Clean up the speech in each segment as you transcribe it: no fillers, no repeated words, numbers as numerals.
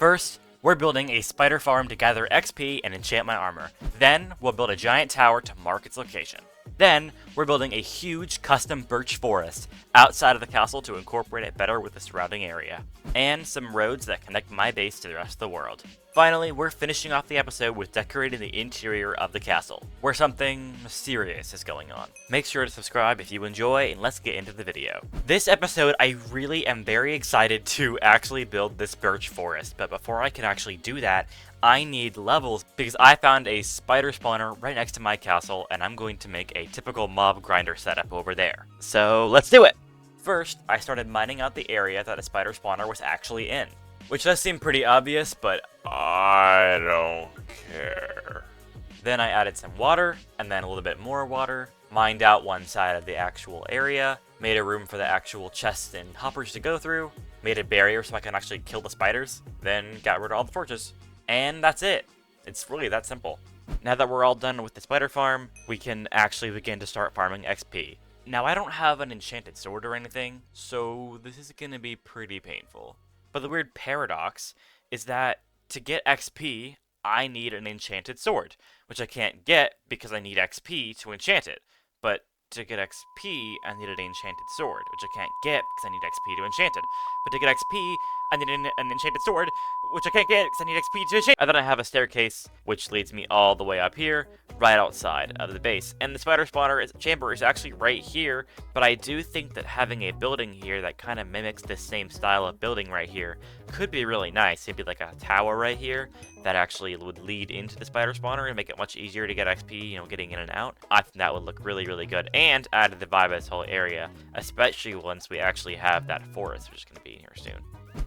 First, we're building a spider farm to gather XP and enchant my armor. Then, we'll build a giant tower to mark its location. Then, we're building a huge custom birch forest outside of the castle to incorporate it better with the surrounding area. And some roads that connect my base to the rest of the world. Finally, we're finishing off the episode with decorating the interior of the castle, where something mysterious is going on. Make sure to subscribe if you enjoy, and let's get into the video. This episode, I really am very excited to actually build this birch forest, but before I can actually do that, I need levels because I found a spider spawner right next to my castle, and I'm going to make a typical mob grinder setup over there. So let's do it! First, I started mining out the area that a spider spawner was actually in. Which does seem pretty obvious, but I don't care. Then I added some water, and then a little bit more water, mined out one side of the actual area, made a room for the actual chests and hoppers to go through, made a barrier so I can actually kill the spiders, then got rid of all the torches. And that's it. It's really that simple. Now that we're all done with the spider farm, we can actually begin to start farming XP. Now I don't have an enchanted sword or anything, so this is going to be pretty painful. But the weird paradox is that to get XP, I need an enchanted sword, which I can't get because I need XP to enchant it. But to get XP, I need an enchanted sword, which I can't get because I need XP to enchant it. But to get XP, I need an enchanted sword, which I can't get because I need XP to enchant. And then I have a staircase, which leads me all the way up here, right outside of the base. And the spider spawner chamber is actually right here, but I do think that having a building here that kind of mimics this same style of building right here could be really nice. Maybe like a tower right here that actually would lead into the spider spawner and make it much easier to get XP, getting in and out. I think that would look really, really good and add to the vibe of this whole area, especially once we actually have that forest, which is going to be here soon.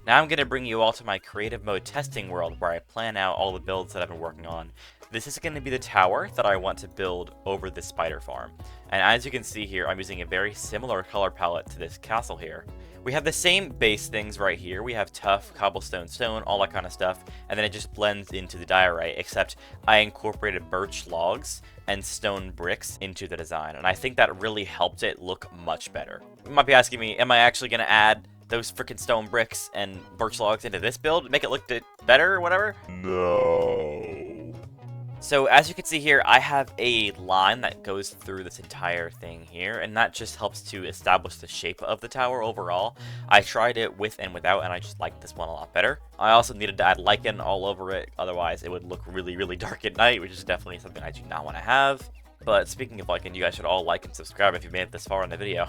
Now I'm going to bring you all to my creative mode testing world where I plan out all the builds that I've been working on. This is going to be the tower that I want to build over this spider farm. And as you can see here, I'm using a very similar color palette to this castle here. We have the same base things right here. We have tough, cobblestone, stone, all that kind of stuff. And then it just blends into the diorite, except I incorporated birch logs and stone bricks into the design. And I think that really helped it look much better. You might be asking me, am I actually going to add those freaking stone bricks and birch logs into this build, make it look better or whatever? No. So as you can see here, I have a line that goes through this entire thing here, and that just helps to establish the shape of the tower overall. I tried it with and without, and I just liked this one a lot better. I also needed to add lichen all over it, otherwise it would look really, really dark at night, which is definitely something I do not want to have. But speaking of lichen, you guys should all like and subscribe if you made it this far in the video.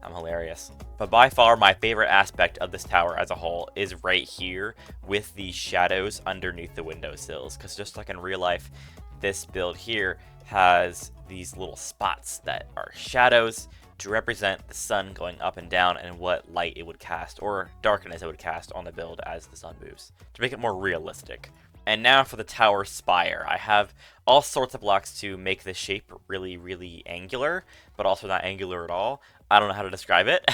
I'm hilarious. But by far, my favorite aspect of this tower as a whole is right here with the shadows underneath the windowsills. Because just like in real life, this build here has these little spots that are shadows to represent the sun going up and down and what light it would cast, or darkness it would cast on the build as the sun moves, to make it more realistic. And now for the tower spire. I have all sorts of blocks to make the shape really, really angular, but also not angular at all. I don't know how to describe it.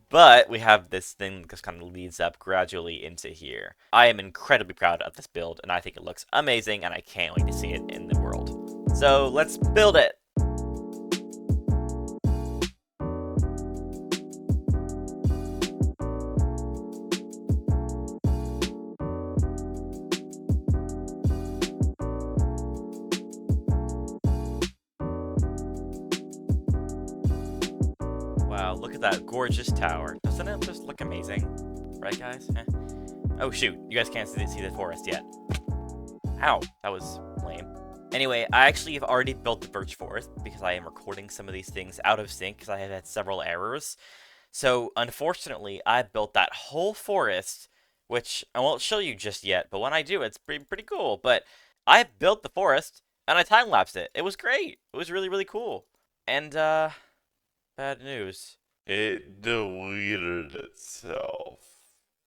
But we have this thing that just kind of leads up gradually into here. I am incredibly proud of this build, and I think it looks amazing, and I can't wait to see it in the world. So let's build it! Wow, look at that gorgeous tower. Doesn't it just look amazing? Right, guys? Oh, shoot. You guys can't see the forest yet. Ow. That was lame. Anyway, I actually have already built the birch forest because I am recording some of these things out of sync because I have had several errors. So, unfortunately, I built that whole forest, which I won't show you just yet, but when I do, it's pretty cool. But I built the forest, and I time-lapsed it. It was great. It was really, really cool. And, bad news. It deleted itself.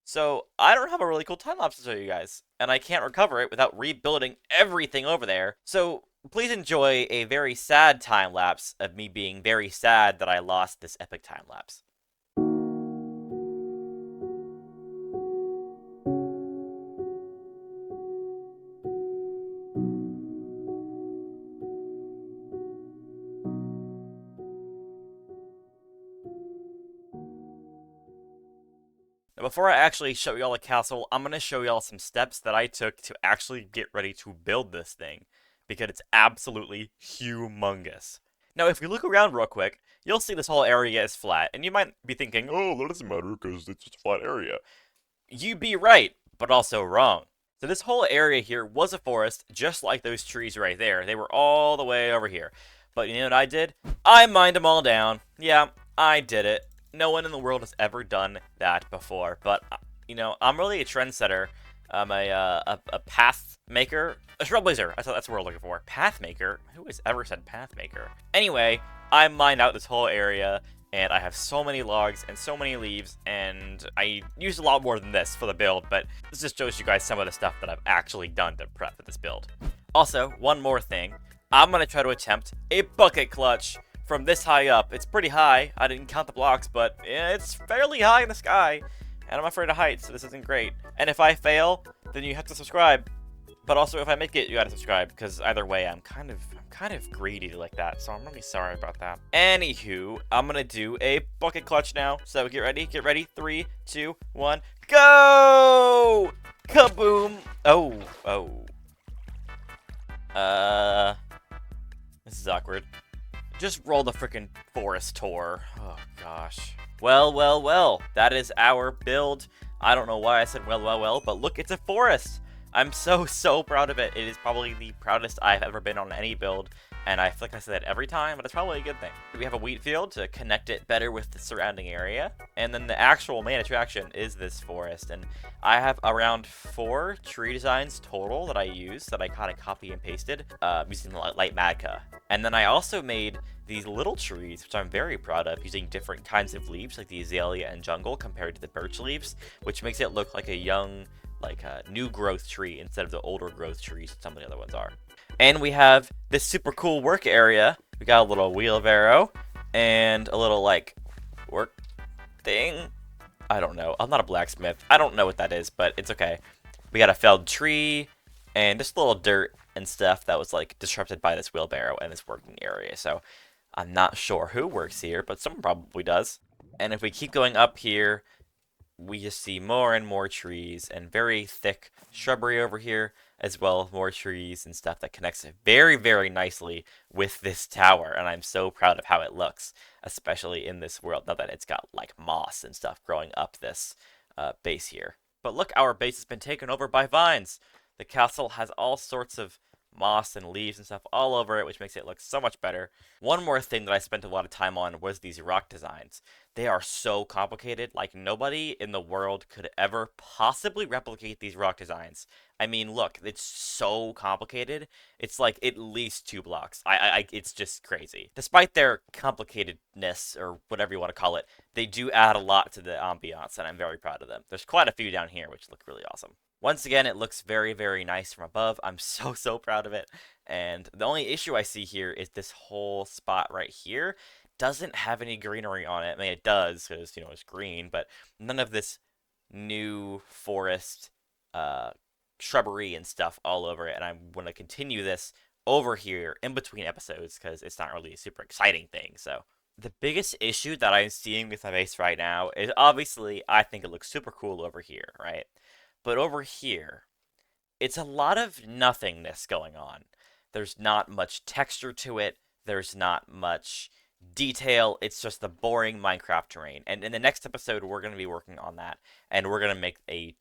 So, I don't have a really cool time-lapse to show you guys, and I can't recover it without rebuilding everything over there. So, please enjoy a very sad time-lapse of me being very sad that I lost this epic time-lapse. Now, before I actually show y'all the castle, I'm going to show y'all some steps that I took to actually get ready to build this thing, because it's absolutely humongous. Now, if we look around real quick, you'll see this whole area is flat, and you might be thinking, Oh, that doesn't matter because it's just a flat area. you'd be right, but also wrong. So this whole area here was a forest, just like those trees right there. They were all the way over here. But you know what I did? I mined them all down. Yeah, I did it. No one in the world has ever done that before. But, you know, I'm really a trendsetter. I'm a path maker. A trailblazer. That's what we're looking for. Path maker? Who has ever said path maker? Anyway, I mined out this whole area, and I have so many logs and so many leaves, and I used a lot more than this for the build, but this just shows you guys some of the stuff that I've actually done to prep for this build. Also, one more thing. I'm going to try to attempt a bucket clutch from this high up. It's pretty high. I didn't count the blocks, but it's fairly high in the sky, and I'm afraid of heights, so this isn't great. And if I fail, then you have to subscribe. But also, if I make it, you gotta subscribe, because either way, I'm kind of greedy like that, so I'm really sorry about that. Anywho, I'm gonna do a bucket clutch now, so get ready, 3, 2, 1, go! Kaboom! Oh. This is awkward. Just roll the freaking forest tour. Oh, gosh. Well, that is our build. I don't know why I said well, but look, it's a forest! I'm so proud of it. It is probably the proudest I've ever been on any build, and I feel like I say that every time, but it's probably a good thing. We have a wheat field to connect it better with the surrounding area, and then the actual main attraction is this forest, and I have around 4 tree designs total that I use, that I kind of copy and pasted, using light magca. And then I also made these little trees, which I'm very proud of, using different kinds of leaves, like the azalea and jungle, compared to the birch leaves, which makes it look like a young, like a new growth tree instead of the older growth trees some of the other ones are. And we have this super cool work area. We got a little wheelbarrow and a little like work thing. I don't know. I'm not a blacksmith. I don't know what that is, but it's okay. We got a felled tree and just a little dirt and stuff that was like disrupted by this wheelbarrow and this working area. So I'm not sure who works here, but someone probably does. And if we keep going up here, we just see more and more trees and very thick shrubbery over here, as well as more trees and stuff that connects very nicely with this tower, and I'm so proud of how it looks, especially in this world, now that it's got like moss and stuff growing up this base here. But look, our base has been taken over by vines. The castle has all sorts of moss and leaves and stuff all over it, which makes it look so much better. One more thing that I spent a lot of time on was these rock designs. They are so complicated, like nobody in the world could ever possibly replicate these rock designs. I mean, look, it's so complicated. It's like at least 2 blocks. It's just crazy. Despite their complicatedness, or whatever you want to call it, they do add a lot to the ambiance, and I'm very proud of them. There's quite a few down here, which look really awesome. Once again, it looks very nice from above. I'm so proud of it. And the only issue I see here is this whole spot right here doesn't have any greenery on it. I mean, it does because, you know, it's green, but none of this new forest shrubbery and stuff all over it. And I'm going to continue this over here in between episodes because it's not really a super exciting thing. So the biggest issue that I'm seeing with my base right now is obviously I think it looks super cool over here, right? But over here, it's a lot of nothingness going on. There's not much texture to it. There's not much detail. It's just the boring Minecraft terrain. And in the next episode, we're going to be working on that. And we're going to make a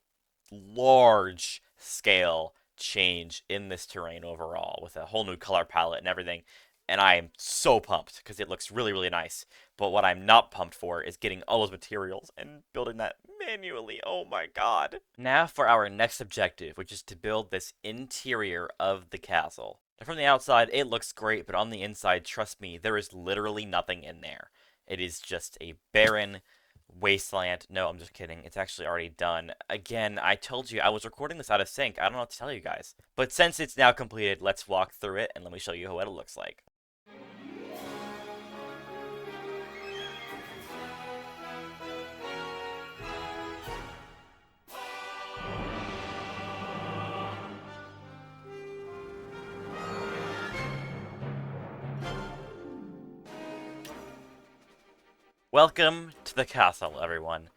large scale change in this terrain overall with a whole new color palette and everything. And I am so pumped because it looks really nice. But what I'm not pumped for is getting all those materials and building that manually. Oh my god. Now for our next objective, which is to build this interior of the castle. Now from the outside, it looks great, but on the inside, trust me, there is literally nothing in there. It is just a barren wasteland. No, I'm just kidding. It's actually already done. Again, I told you I was recording this out of sync. I don't know what to tell you guys. But since it's now completed, let's walk through it and let me show you what it looks like. Welcome to the castle, everyone.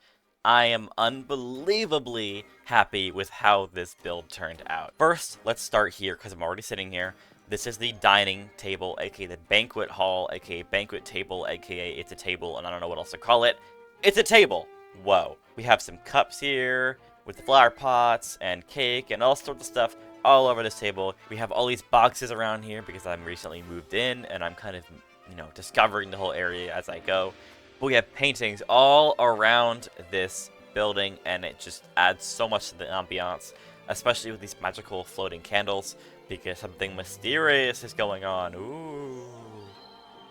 I am unbelievably happy with how this build turned out. First, let's start here because I'm already sitting here. This is the dining table, aka the banquet hall, aka banquet table, aka it's a table, and I don't know what else to call it. It's a table! Whoa. We have some cups here with the flower pots and cake and all sorts of stuff all over this table. We have all these boxes around here because I'm recently moved in and I'm kind of, discovering the whole area as I go. But we have paintings all around this building, and it just adds so much to the ambiance, especially with these magical floating candles, because something mysterious is going on. Ooh.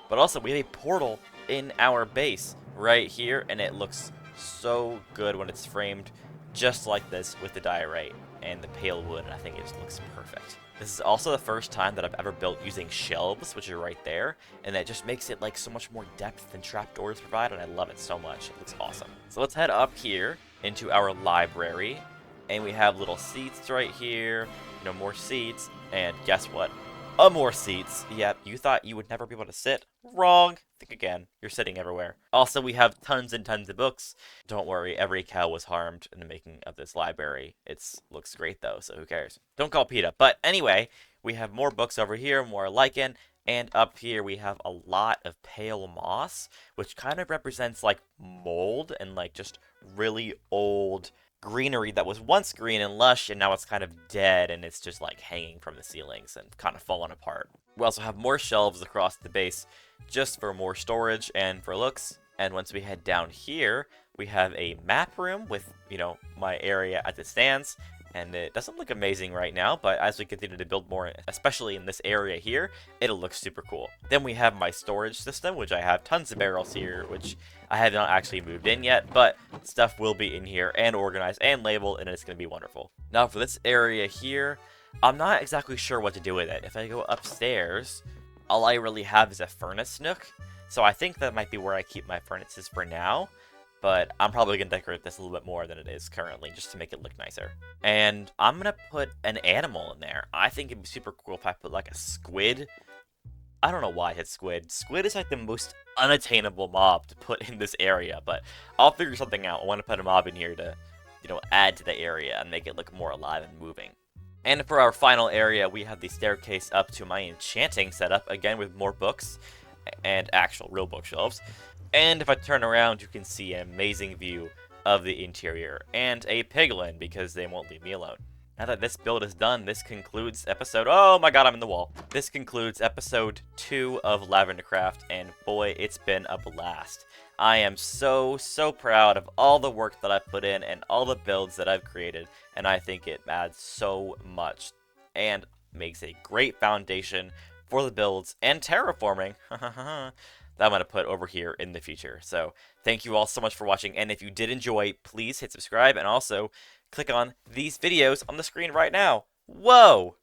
But also, we have a portal in our base right here, and it looks so good when it's framed just like this with the diorite and the pale wood. I think it just looks perfect. This is also the first time that I've ever built using shelves, which are right there, and that just makes it like so much more depth than trapdoors provide, and I love it so much. It looks awesome. So let's head up here into our library, and we have little seats right here, more seats, and guess what? More seats. Yep, you thought you would never be able to sit? Wrong. Think again. You're sitting everywhere. Also, we have tons and tons of books. Don't worry, every cow was harmed in the making of this library. It looks great though, so who cares? Don't call PETA. But anyway, we have more books over here, more lichen, and up here we have a lot of pale moss, which kind of represents like mold and like just really old greenery that was once green and lush, and now it's kind of dead, and it's just like hanging from the ceilings and kind of fallen apart. We also have more shelves across the base just for more storage and for looks. And once we head down here, we have a map room with, my area as it stands. And it doesn't look amazing right now, but as we continue to build more, especially in this area here, it'll look super cool. Then we have my storage system, which I have tons of barrels here, which I have not actually moved in yet, but stuff will be in here and organized and labeled, and it's going to be wonderful. Now for this area here, I'm not exactly sure what to do with it. If I go upstairs, all I really have is a furnace nook, so I think that might be where I keep my furnaces for now. But I'm probably going to decorate this a little bit more than it is currently, just to make it look nicer. And I'm going to put an animal in there. I think it'd be super cool if I put like a squid. I don't know why I said squid. Squid is like the most unattainable mob to put in this area, but I'll figure something out. I want to put a mob in here to, add to the area and make it look more alive and moving. And for our final area, we have the staircase up to my enchanting setup, again with more books and actual real bookshelves. And if I turn around, you can see an amazing view of the interior, and a piglin, because they won't leave me alone. Now that this build is done, this concludes episode... Oh my god, I'm in the wall. This concludes episode 2 of LavenderCraft, and boy, it's been a blast. I am so proud of all the work that I've put in and all the builds that I've created, and I think it adds so much, and makes a great foundation for the builds and terraforming. That I'm going to put over here in the future. So thank you all so much for watching, and if you did enjoy, please hit subscribe and also click on these videos on the screen right now. Whoa!